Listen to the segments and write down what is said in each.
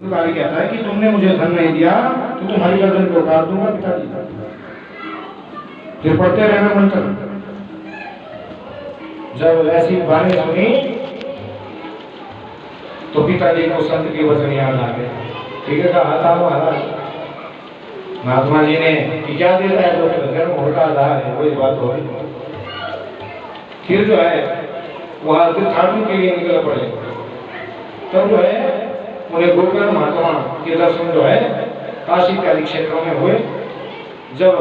कार्य कहता है कि तुमने मुझे धन नहीं दिया तो तुम्हारी गर्दन को काट दूंगा पिताजी। फिर पढ़ते रहना मंत्र। जब ऐसी बातें सुनी तो पिताजी को संत के वचन याद आ गए। ठीक है, कहा था महाराज महात्मा जी ने कि क्या देता है तो धर्म होता आधार है, वही बात हो रही। फिर जो है वहां से ठाकुर के लिए निकल पड़े। तब जो है उन्हें गोकर्ण महात्मा के दर्शन जो है काशी इत्यादि क्षेत्रों में हुए। जब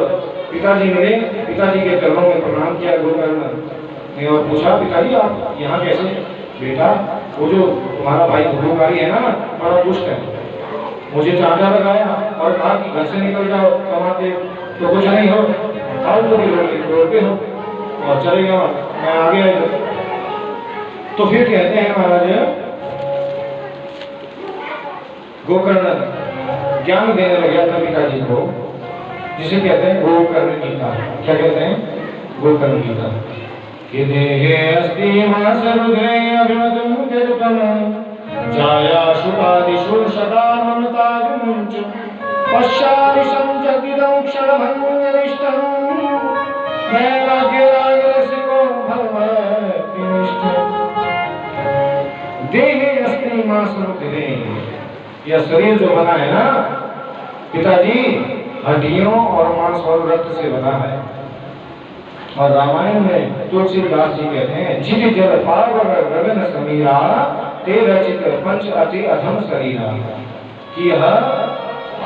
पिताजी मिले, पिताजी के चरणों में प्रणाम किया गोकर्ण ने और पूछा, पिताजी आप यहाँ कैसे? बेटा वो जो तुम्हारा भाई धुआकारी है ना, बड़ा दुष्ट है, मुझे चांटा लगाया और कहा कि घर से निकल जाओ, कमाते तो कुछ नहीं हो, फालतू की रोते हो, और चले गया मैं आ गया। तो फिर कहते हैं महाराज गोकर्ण ज्ञान देने लग गया था पिताजी को, जिसे कहते हैं गोकर्ण गीता। क्या कहते हैं? गोकर्ण गीता। कि देहे अस्ति मासरुद्रे अभिमतं जगतम जाया शुकादिषु सदा ममता विमुञ्च पश्चादिशं जगिदं क्षणभङ्गनिष्ठं वैराग्यरागरसिको भवतिनिष्ठम्। देहे अस्ति मासरुद्रे, यह शरीर जो बना है ना पिताजी, हड्डियों और मांस और रक्त से बना है। और रामायण में तुलसीदास जी कहते हैं, जित जल पावर गगन समीरा ते रचित पंच अति अधम शरीरा। कि यह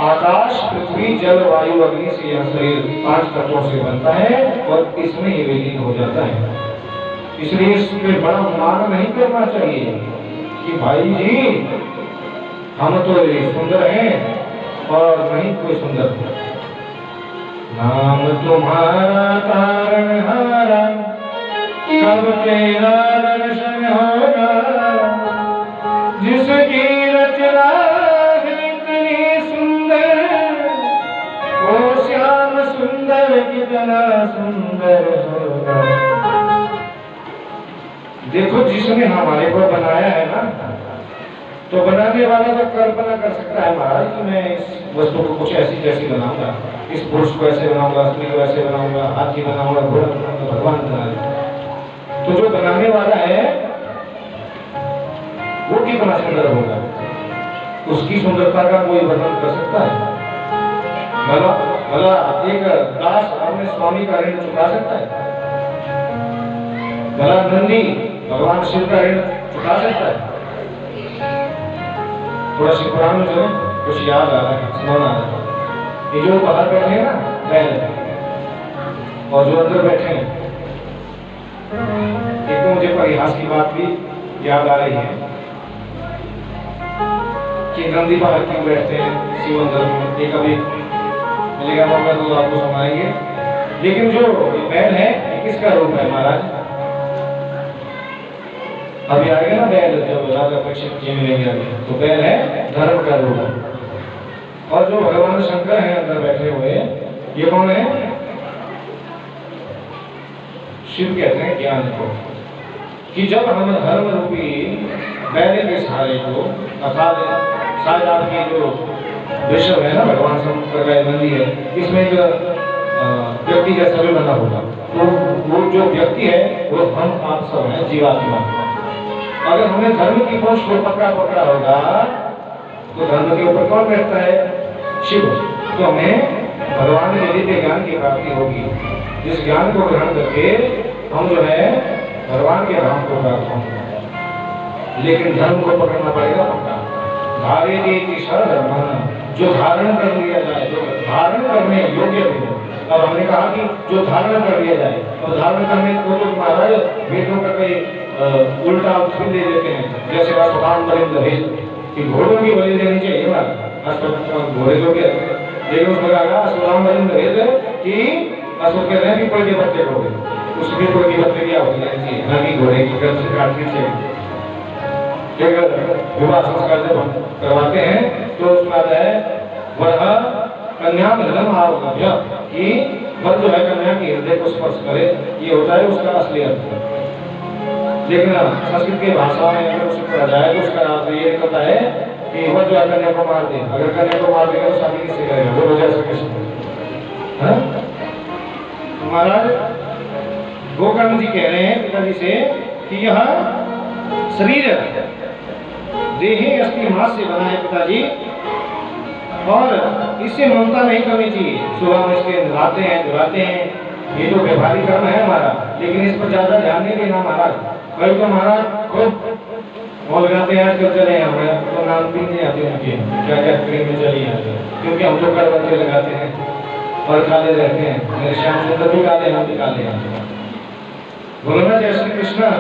आकाश पृथ्वी जल वायु अग्नि से यह शरीर 5 तत्वों से बनता है और इसमें ही विलीन हो जाता है। इसलिए इसमें बड़ा मान नहीं करना चाहिए कि भाई जी हम तो सुंदर हैं और नहीं कोई सुंदर। नाम तुम्हारा तारणहारा, कब तेरा दर्शन होगा, जिसकी रचना इतनी सुंदर, वो श्याम सुंदर कितना सुंदर होगा। देखो जिसने हमारे को बनाया है ना, तो बनाने वाला तो कल्पना कर सकता है महाराज कि मैं इस वस्तु को कुछ ऐसी जैसी बनाऊंगा, इस पुरुष को ऐसे बनाऊंगा, स्त्री को ऐसे बनाऊंगा, हाथी बनाऊंगा, घोड़ा बनाऊंगा, भगवान बनाए। तो जो बनाने वाला है वो कितना सुंदर होगा, उसकी सुंदरता का कोई वर्णन कर सकता है? भला भला एक दास अपने स्वामी का ऋण चुका सकता है? भला नंदी भगवान शिव का ऋण चुका सकता है? थोड़ा सी पुराण में जो है कुछ याद आ रहा है, सुनाना आ रहा है। ये जो बाहर बैठे हैं ना बैल, और जो अंदर बैठे हैं, एक तो मुझे परिहास की बात भी याद आ रही है कि नंदी बाहर क्यों बैठते हैं शिव अंदर में। ये कभी मिलेगा मौका तो आपको सुनाएंगे। लेकिन जो बैल है ये किसका रूप है महाराज? अभी आएगा ना बैल, जब राजा परीक्षित जी मिलेंगे तो बैल है धर्म का रूप। और जो भगवान शंकर हैं अंदर बैठे हुए, ये कौन है? शिव कहते हैं ज्ञान को। कि जब हम धर्म रूपी बैल के सहारे को अर्थात शायद आपकी जो विश्व है ना भगवान शंकर का मंदिर है, इसमें एक व्यक्ति जैसा भी बना होगा, तो वो जो व्यक्ति है वो हम आप सब है, जीवात्मा। अगर हमने धर्म की पहुंच को पकड़ा होगा तो धर्म के ऊपर कौन बैठता है? शिव। तो हमें भगवान के दिव्य ज्ञान की प्राप्ति होगी, जिस ज्ञान को ग्रहण करके हम जो है भगवान के धाम को प्राप्त होंगे। लेकिन धर्म को पकड़ना पड़ेगा पक्का। धारे की धर्म, जो धारण कर लिया जाए, जो धारण करने योग्य भी हो। अब हमने कहा कि जो धारण कर लिया जाए, तो धारण करने को तो महाराज वेदों का कई उल्टा उत्तर दे देते हैं। जैसे अस्पताल बलिंद भेद कि घोड़ों की बलि देनी चाहिए ना, घोड़े जो के लेकिन उसमें कहा अस्पताल बलिंद भेद कि असुर कहते हैं कि कोई के बच्चे को उसकी कोई की बच्चे क्या होती है ना कि घोड़े की गर्भ से काटनी चाहिए। विवाह संस्कार जब करवाते हैं तो उसमें आता है वरहा कन्या धर्म आवश्य कि वर जो है कन्या के हृदय को स्पर्श करे, ये होता है उसका असली अर्थ। लेकिन संस्कृत की भाषा में अगर उसे पढ़ा जाए तो उसका अर्थ ये निकलता है कि वो जो कन्या को मार दे, अगर कन्या को मार देगा तो शादी किससे करेगा? बोलो जय श्री कृष्ण। महाराज गोकर्ण जी कह रहे हैं पिताजी से कि यह शरीर देहे अस्थि मांस से बना है पिताजी, और इससे ममता नहीं करनी चाहिए। सुबह में इसके नहाते हैं, धुलाते हैं, ये तो व्यवहारिक कर्म है हमारा, लेकिन इस पर ज्यादा ध्यान नहीं देना महाराज। कभी तो महाराज खूब मॉल गाते हैं, आजकल चले हैं, हमें तो नाम भी नहीं आते उनके, क्या क्या क्रीम में चली आते हैं, क्योंकि हम तो करवटे लगाते हैं और काले रहते हैं। मेरे श्याम सुंदर भी काले, हम भी काले हैं। बोलो ना जय श्री कृष्ण।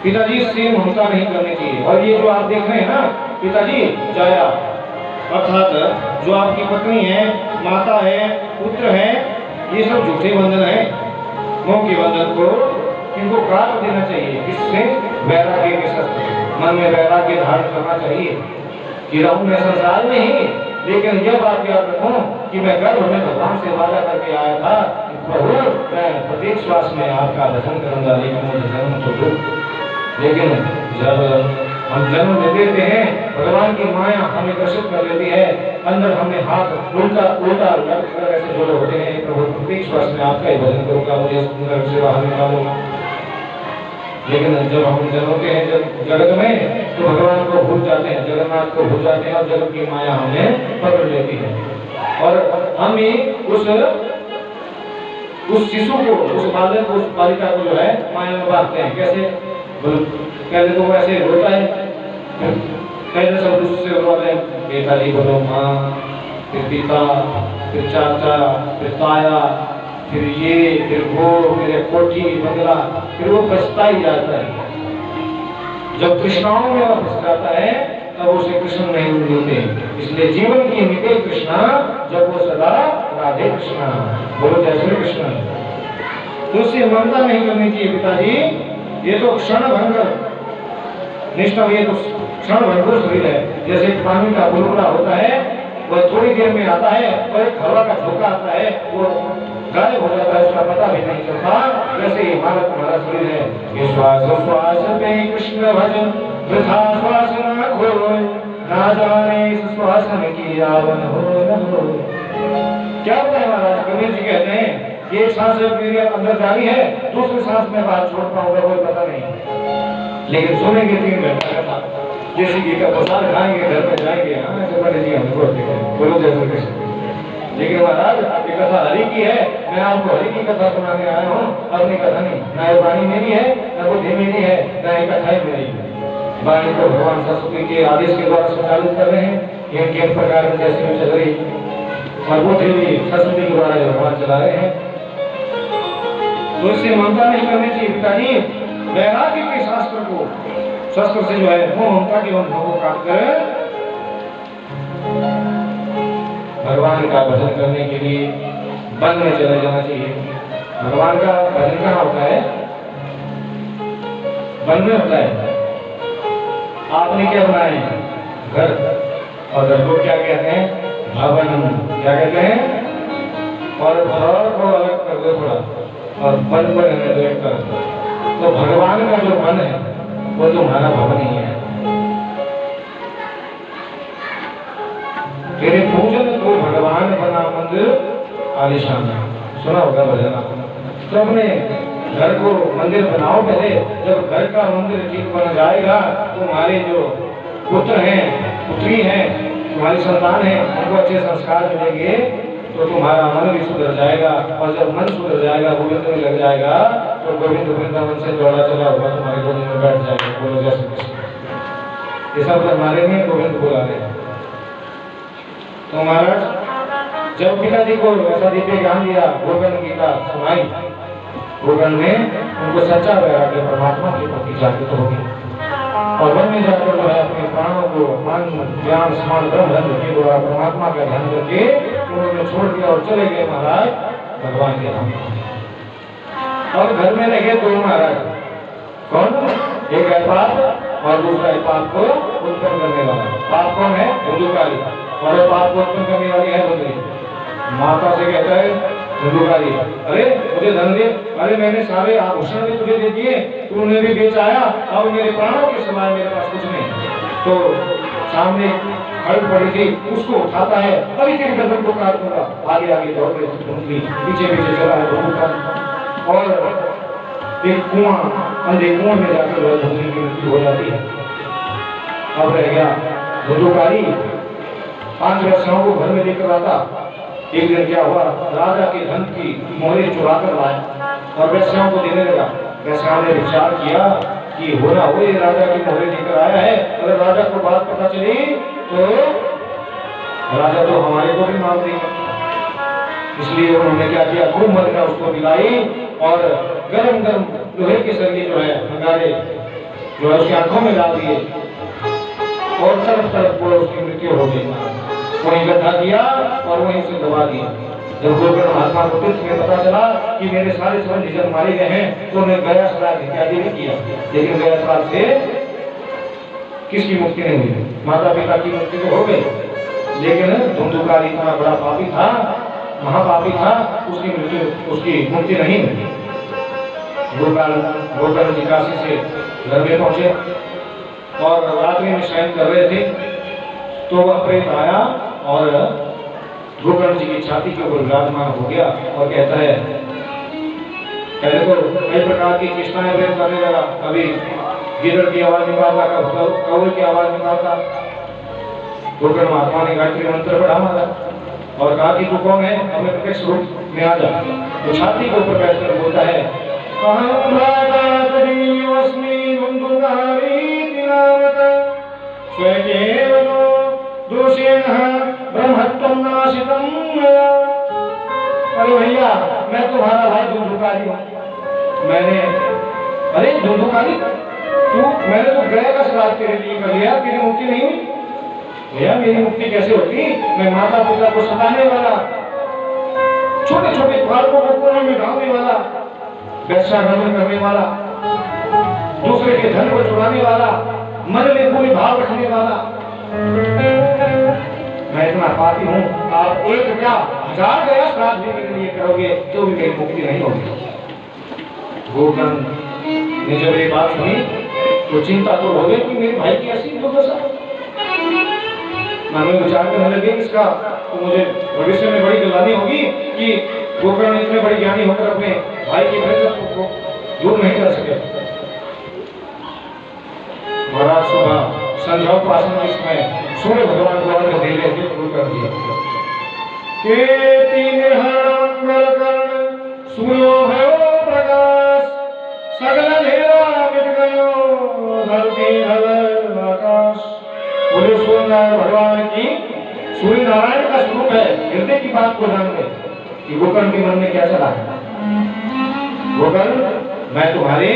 पिताजी इससे ममता नहीं करनी चाहिए। और ये जो आप देख रहे हैं ना पिताजी, जाया अर्थात जो आपकी पत्नी है, माता है, पुत्र है, ये सब झूठे बंधन है। मोह के बंधन को इनको काट देना चाहिए। इससे वैराग्य के शस्त्र, मन में वैराग्य धारण करना चाहिए कि रहूं मैं संसार में ही, लेकिन यह बात याद रखूं कि मैं गर्भ में भगवान से वादा करके आया था, प्रभु मैं प्रत्येक श्वास में आपका भजन करूंगा, लेकिन मुझे जन्म तो दो। लेकिन जब हम जन्म ले लेते हैं, भगवान की माया हमें ग्रसित कर लेती है, अंदर हमें हाथ उल्टा उल्टा ऐसे जोड़े होते हैं, प्रभु प्रत्येक श्वास में आपका ही भजन करूंगा, मुझे नरक से बाहर निकालूंगा। लेकिन जब हम जन्मते हैं जब जगत में, तो भगवान को भूल जाते हैं, जगन्नाथ को भूल जाते हैं, और जगत की माया हमें पकड़ लेती है। और हम ही उस शिशु को, उस बालक को, उस बालिका को जो है माया में बांधते हैं। कैसे? पहले तो वो ऐसे रोता है, पहले सब उससे रोते हैं, बेटा बोलो माँ, फिर पिता, फिर चाचा, फिर ताया, फिर ये, फिर वो, फिर कोठी बंगला, फिर वो बचता ही जाता है। जब कृष्णाओं में वह फंस जाता है, तब उसे कृष्ण नहीं मिलते। इसलिए जीवन की मिटे कृष्णा, जब वो सदा राधे कृष्णा। बोलो जय श्री कृष्ण। तो उससे ममता नहीं करनी चाहिए पिताजी। ये तो क्षण भंगर निष्ठा, ये तो क्षण भंगुर शरीर है। जैसे पानी का बुलबुला होता है, वह थोड़ी देर में आता है, और एक हवा का झोंका आता है, वो गायब हो जाता है, उसका पता भी नहीं चलता। वैसे ही हमारा शरीर है। ये श्वास श्वास पे कृष्ण भजन, वृथा श्वास न खोए, ना जाने इस श्वास में की यावन हो न हो। क्या बताए महाराज? कबीर जी कहते हैं एक सांस मेरे अंदर जारी है, दूसरी सांस में बाहर छोड़ पाऊंगा, कोई पता नहीं। लेकिन सुनेंगे 3 घंटा का बात, जैसे घी का प्रसाद खाएंगे, घर में जाएंगे, ऐसे बड़े जी हमको बोलो जय श्री कृष्ण। लेकिन महाराज ये कथा हरि की है, मैं आपको हरि की कथा सुनाने आया हूँ, अपनी कथा नहीं। ना ये वाणी मेरी है, ना बुद्धि मेरी है, ना ये कथा मेरी है। वाणी को भगवान सरस्वती के आदेश के द्वारा संचालित कर रहे हैं, ये प्रकार में जैसे में चल रही, और बुद्धि भी सरस्वती के द्वारा भगवान चला रहे हैं। तो इससे ममता नहीं करनी चाहिए पिताजी। वैराग्य के शस्त्र से जो है वो ममता के बंधनों को काट कर भगवान का भजन करने के लिए वन में चले जाना चाहिए। भगवान का भजन कहाँ होता है? वन में होता है। आपने क्या बनाया? घर। और घर को क्या कहते हैं? भवन। क्या कहते हैं? और घर को अलग कर दो थोड़ा, और वन पर रहने दो एक तरफ। तो भगवान का जो वन है वो तुम्हारा भवन ही है। तेरे पूजन को भगवान बना मंदिर आलिशान। सुना होगा भजन आपने। तो अपने घर को मंदिर बनाओ पहले। जब घर का मंदिर ठीक बन जाएगा, तुम्हारे जो पुत्र हैं, पुत्री हैं, तुम्हारी संतान है, उनको अच्छे संस्कार मिलेंगे, तो तुम्हारा मन भी सुधर जाएगा। और जब मन सुधर जाएगा, गोविंद में लग जाएगा, तो गोविंद वृंदावन से दौड़ा चला हुआ तुम्हारे गोविंद में बैठ जाएगा। बोलो जय श्री कृष्ण। ये सब हमारे लिए गोविंद बुला रहे हैं। तो महाराज जब पिताजी को ऐसा दिव्य ज्ञान दिया, गोविंद गीता सुनाई, गोविंद ने उनको सच्चा वैराग्य परमात्मा के प्रति जागृत हो गई, और वन में जाकर जो है अपने प्राणों को मन ज्ञान स्मरण ब्रह्म के द्वारा परमात्मा का ध्यान करके उन्होंने छोड़ दिया और चले गए महाराज भगवान के धाम। और घर में रहे 2 महाराज। कौन? एक है पाप और दूसरा है पाप को उत्पन्न करने वाला। पाप कौन है? धुंधुकारी। और पाप को उत्पन्न करने वाली है रुद्री। माता से कहता है धुंधुकारी, अरे मुझे धन दे, अरे मैंने सारे आभूषण भी तुझे दे दिए, तूने भी बेच आया, अब मेरे प्राणों के समान मेरे पास कुछ नहीं। तो सामने खड़ी पड़ी थी, उसको उठाता है, अभी तेरी गर्दन को काट दूंगा। आगे आगे दौड़ रहे ढूंढी, पीछे पीछे चला है ढूंढता, और एक कुआं, अंधे कुआं में जाकर वह ढूंढने की मृत्यु हो जाती है। अब रह गया धुंधुकारी, 5 वेश्याओं को घर में लेकर आता। एक दिन क्या हुआ, राजा के धन की मोहरे चुरा कर लाया और वेश्याओं को देने लगा। वेश्याओं ने विचार किया कि होना हो ये राजा की मोहरे लेकर आया है, अगर राजा को बात पता चली तो राजा तो हमारे को भी मार देगा। इसलिए उन्होंने क्या किया, खूब मदिरा उसको दिलाई और गरम गरम लोहे के सरिये जो है अंगारे जो है उसकी आंखों में डाल दिए और तरफ तरफ को उसकी मृत्यु हो गई। वहीं गड्ढा किया और वहीं से दबा दिया। जब गोकर्ण महात्मा को तुम्हें पता चला कि मेरे सारे निजन मारे गए हैं, तो उन्हें गया श्राद्ध इत्यादि किया, लेकिन गया श्राद्ध से किसकी मुक्ति नहीं हुई? माता पिता की मुक्ति तो हो गई, लेकिन धुंधुकारी इतना बड़ा पापी था, महापापी था, उसकी मृत्यु, उसकी मुक्ति नहीं मिली। गोकर्ण जी काशी से घर में पहुंचे और रात्रि में शयन कर रहे थे, तो वह प्रेत आया और गोकर्ण जी की छाती के ऊपर विराजमान हो गया और कहता है, पहले तो कई प्रकार की चेष्टाएं प्रेत करने लगा। कभी गिरड़ की आवाज निकालता, कभी कौवे की आवाज निकालता। गोकर्ण महात्मा ने गायत्री मंत्र पढ़ा मारा और कहा कि तू कौन है, हमें प्रत्यक्ष रूप में आ जा। तो छाती के ऊपर बैठकर बोलता है, अरे भैया मैं तुम्हारा भाई धुंधुकारी हूँ। मैंने, अरे धुंधुकारी तू, मैंने तो गया का श्राद्ध तेरे लिए कर लिया, तेरी मुक्ति नहीं हुई। भैया मेरी मुक्ति कैसे होती? मैं माता पिता को सताने वाला, छोटे छोटे बालकों को कोने में डालने वाला, वैश्यागमन करने वाला, दूसरे के धन को चुराने वाला, मन में पूरी भाव रखने वाला, मैं इतना पापी हूँ। आप एक क्या 1000 गया श्राद्ध भी मेरे लिए करोगे तो भी मेरी मुक्ति नहीं होगी। गोकर्ण ने जब ये बात सुनी तो चिंता तो हो गई कि मेरे भाई की ऐसी दुर्दशा। मन में विचार करने लगे, इसका तो मुझे भविष्य में बड़ी गलती होगी कि गोकर्ण इतने बड़े ज्ञानी होकर अपने भाई की मृत्यु को दूर नहीं कर सके। महाराज सुबह संध्या उपासना के समय सूर्य भगवान को अर्घ्य दे रहे शुरू कर दिया। केति निहरंगल कर्ण सूर्यो भयो प्रकाश, सगल अंधेरा मिट गयो धरती धवल आकाश। बोले सूर्यनारायण भगवान की, सूर्य नारायण का स्वरूप है। हृदय की बात को जान गए कि गोकर्ण के मन में क्या चला है। गोकर्ण, मैं तुम्हारे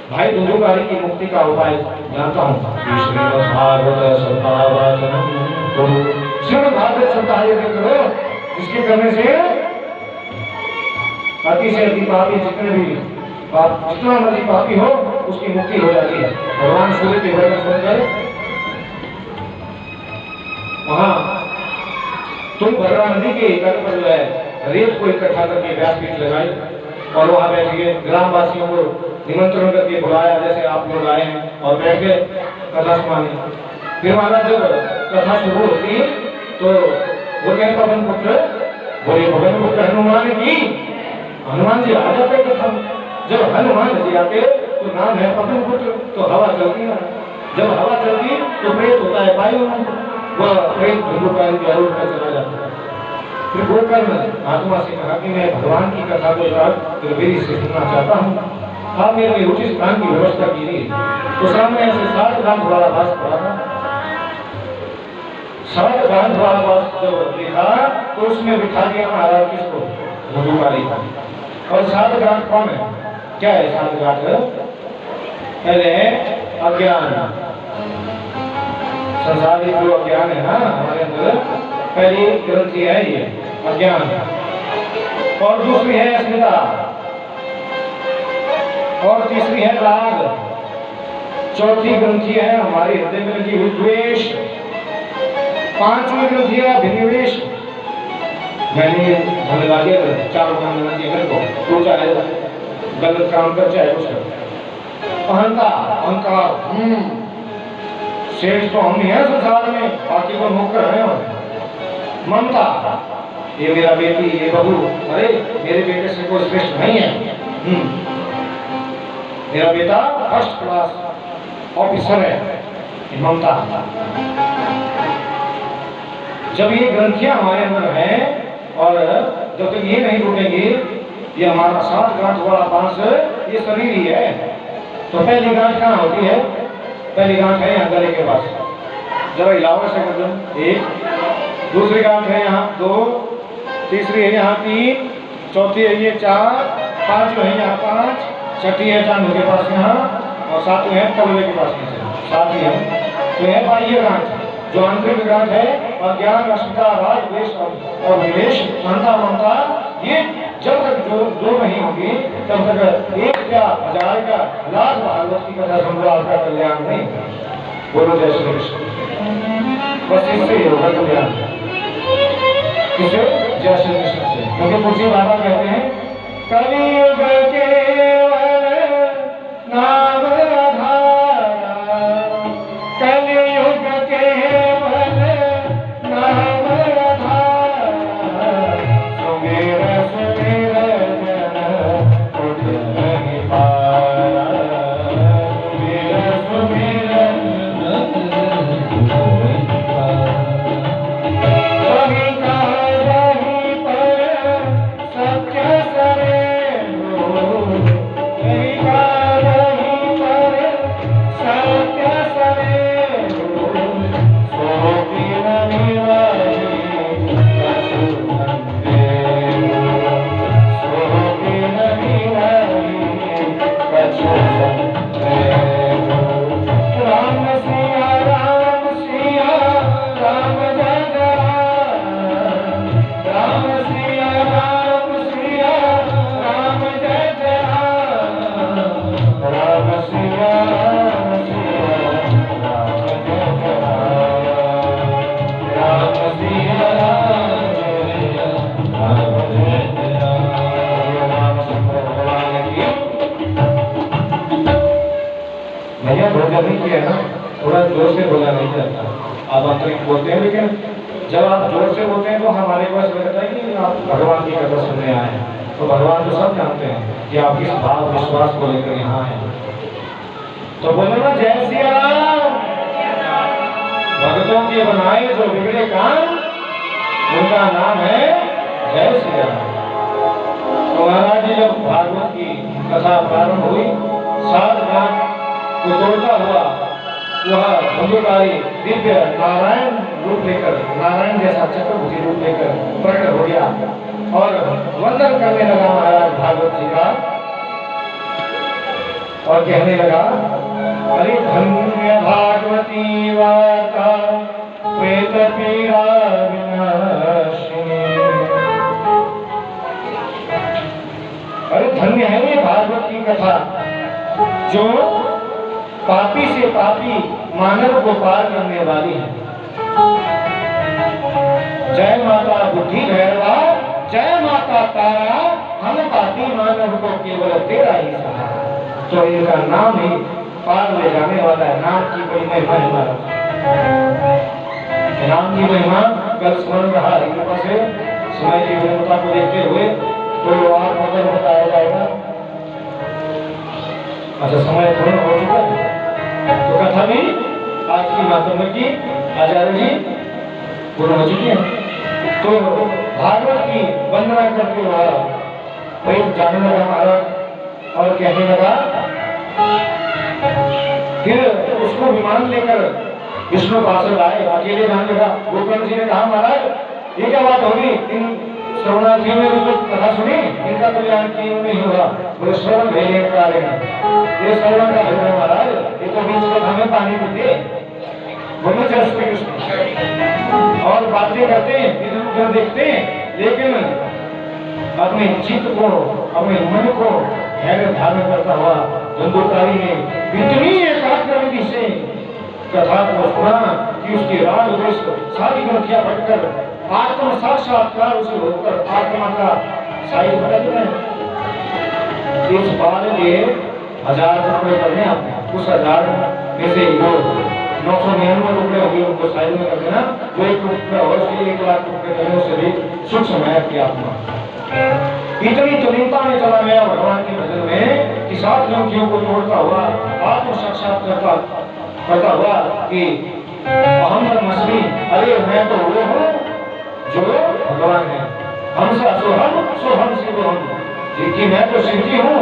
भाई धुंधुकारी की मुक्ति का उपाय जानता हूँ। श्रीमद् भागवत सप्ताह करो, जिसके करने से अति से अति पापी जितने भी जितना मर्जी पापी हो उसकी मुक्ति हो जाती है। भगवान सूर्य के वचन सुनकर वहाँ तुम भद्रा नदी के तट पर जो है रेत को इकट्ठा करके व्यासपीठ लगाई और वहाँ बैठ गए। ग्रामवासियों को निमंत्रण करके बुलाया, जैसे आप लोग आए हैं, और बैठ गए कथा सुनाने। फिर महाराज जब कथा शुरू होती है तो वो कहे पवन पुत्र, बोले पवन पुत्र हनुमान की, हनुमान जी आ जाते कथा। जब हनुमान जी आते तो नाम है पवन पुत्र, तो हवा चलती है। जब हवा चलती तो प्रेत होता है वायु, वह प्रेत धुंधुकारी जरूर का चला जाता है। फिर गोकर्ण आत्मा से कहा कि मैं भगवान की कथा को त्रिवेदी से सुनना चाहता हूँ, आप मेरे लिए उचित स्थान की व्यवस्था कीजिए। तो सामने ऐसे 7 लाख द्वारावास पड़ा था। 7 लाख द्वारावास जब देखा तो उसमें बिठा दिया महाराज किसको, धुंधुकारी था। और 7 घाट कौन है, क्या है 7 घाट? पहले अज्ञान, संसारिक जो अज्ञान है ना हमारे अंदर, पहली ग्रंथि है ये अज्ञान, और दूसरी है अस्मिता, और तीसरी है राग, चौथी ग्रंथि है हमारे हृदय में लगी हुई द्वेष, 5वीं ग्रंथि है अभिनिवेश। मैंने धन लागे 4 महीने के घर को तो चाहे गलत काम कर चाहे कुछ कर। अहंता, अहंकार, सेठ तो हम ही हैं संसार में, बाकी को नौकर हैं। और ममता, ये मेरा बेटी, ये बहू, अरे मेरे बेटे से कोई श्रेष्ठ नहीं है, मेरा बेटा फर्स्ट क्लास ऑफिसर है, ममता। जब ये ग्रंथियां हमारे अंदर हैं और जब तक ये नहीं टूटेंगी, ये हमारा 7 गांठ वाला बांस ये शरीर ही है। तो पहली गांठ कहाँ होती है? पहली गांठ है यहाँ गले के पास, जरा हिलाओ से कर दो। 1, दूसरी गांठ है यहाँ 2, तीसरी है यहाँ 3, चौथी है ये 4, पांचवी है यहाँ 5, छठी है चांद के पास यहाँ, और सातवीं है तलवे के पास नीचे, 7 ही है। तो है बाह्य गांठ जो आंतरिक गांठ है, और ज्ञान, अस्मिता, राग, द्वेष और विवेश, महंता, ममता, ये जब तक जो नहीं होगी तब तक 1 क्या 1000 का लाख भागवत की कथा सुन लो, आपका कल्याण नहीं। बोलो जय श्री कृष्ण। बस इससे ही होगा कल्याण। किसे? जय श्री कृष्ण से। क्योंकि तुलसी बाबा कहते हैं कलियुग केवल नाम आधारा, कलियुग केवल नाम आधारा, सुमेर सुमेर जन उठ नहीं पारा, सुमेर सुमेर सभी का रही पर सत्य सरे लो, सभी का रही पर सत्य सरे लो, सो दिन निवारी कछु संदेह, सो दिन निवारी कछु संदेह। राम सिया राम सिया राम जय जय राम, सिया राम सिया राम जय जय राम, सिया राम सिया राम जय जय राम, सिया राम सिया राम जय जय राम। भगवान की भैया भोजन नहीं किया ना, थोड़ा जोर से बोला नहीं जाता। आप आंतरिक बोलते हैं, लेकिन जब आप जोर से बोलते हैं तो हमारे पास लगता है कि आप भगवान की कथा सुनने आए हैं। तो भगवान तो सब जानते हैं कि आप किस भाव विश्वास को लेकर यहाँ आए हैं। तो बोलो ना जय श्री राम। भक्तों के बनाए जो बिगड़े काम, उनका नाम है जय श्री राम। तो महाराज जी जब भागवत की कथा प्रारंभ हुई, 7 गांठ को तोड़ता हुआ वह धुंधुकारी दिव्य नारायण रूप लेकर, नारायण जैसा चक्रवर्ती रूप लेकर प्रकट हो गया और वंदन करने लगा महाराज भागवत जी का, और कहने लगा अरे धन्य भागवती वार्ता प्रेत पीड़ा विनाशिनी। अरे धन्य है ये भागवत की कथा जो पापी से पापी मानव को पार करने वाली है। जय माता बुद्धि भैरवा, जय माता तारा, हम पापी मानव को केवल तेरा ही सहारा। तो इनका नाम ही पार ले जाने वाला है। नाम की बड़ी महिमा है महाराज, नाम की महिमा कल स्मरण रहा है। कृपा से समय की विनम्रता को देखते हुए तो आप मगर बताया जाएगा। अच्छा, समय पूर्ण हो चुका है, तो कथा भी आज की माध्यम की आचार्य जी पूर्ण हो चुकी है। तो भागवत की वंदना करते हुए वही जाने लगा महाराज और कहने लगा, फिर उसको विमान लेकर विष्णु पार्षद आए, अकेले जाने लगा। गोकर्ण जी ने कहा महाराज ये क्या बात होगी, इन श्रवणार्थियों ने तो कथा सुनी, इनका कल्याण क्यों नहीं हुआ? बोले श्रवण भेजे कार्य, ये श्रवण का भेज महाराज, ये तो बीच में हमें पानी पीते। बोलो जय श्री कृष्ण। और बातें करते हैं, इधर उधर देखते हैं, लेकिन अपने चित्त को, अपने मन को धैर्य धारण करता हुआ धुंधुकारी ने इतनी एकाग्र विधि से कथा को सुना कि उसकी राग द्वेष सारी ग्रंथियां फटकर आत्म साक्षात्कार उसे होकर आत्मा का साई भटक में इस बार के 1000 रुपये करने, उस 1000 में से जो 999 टुकड़े होंगे, उनको साइड में कर देना। जो एक टुकड़ा और 1 लाख टुकड़े करने उससे भी सूक्ष्म है आपकी आत्मा। इतनी तलीनता में चला गया भगवान के भजन में कि 7 योगियों को तोड़ता हुआ आत्म साक्षात्कार करता हुआ कि अहम ब्रह्मास्मि, अरे मैं तो वो हूँ जो भगवान है। हम सोहम शिव हम, कि मैं तो शिव जी हूँ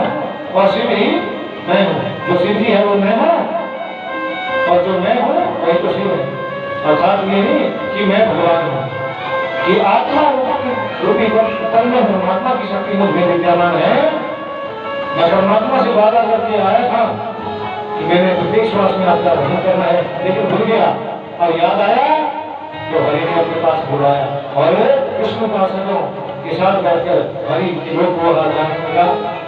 और शिव ही मैं हूँ। जो शिव जी है वो मैं हूँ और जो मैं हूँ वही तो शिव है। अर्थात ये नहीं कि मैं भगवान हूँ, कि आत्मा रूपी परमात्मा की शक्ति मुझ में विद्यमान है। मैं परमात्मा से वादा करके आया था कि मैंने प्रत्येक श्वास में आपका भजन करना है, लेकिन भूल गया और याद आया तो हरि ने अपने पास बुलाया और कृष्ण उपासकों के साथ बैठकर हरि लोग को आराधना लगा।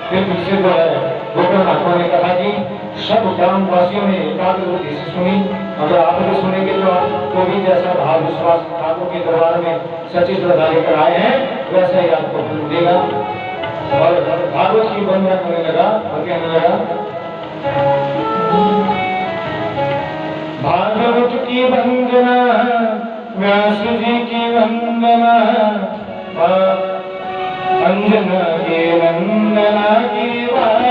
फिर दूसरे जो है गोकुल महात्मा ने कहा कि सब ग्रामवासियों ने एकाग्र बुद्धि से सुनी। अगर आप भी सुनेंगे तो भी जैसा भाव विश्वास ठाकुर के दरबार में सच्ची श्रद्धा लेकर आए हैं वैसा ही आपको फल मिलेगा। और भागवत की वंदना करने लगा और कहने लगा, भागवत की वंदना, व्यास जी की वंदना, अंजना के वंदना की बार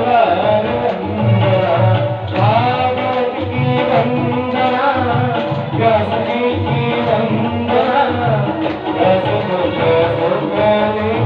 बार वंदना। भागवत की वंदना, व्यास जी की वंदना, व्यास सुख सुख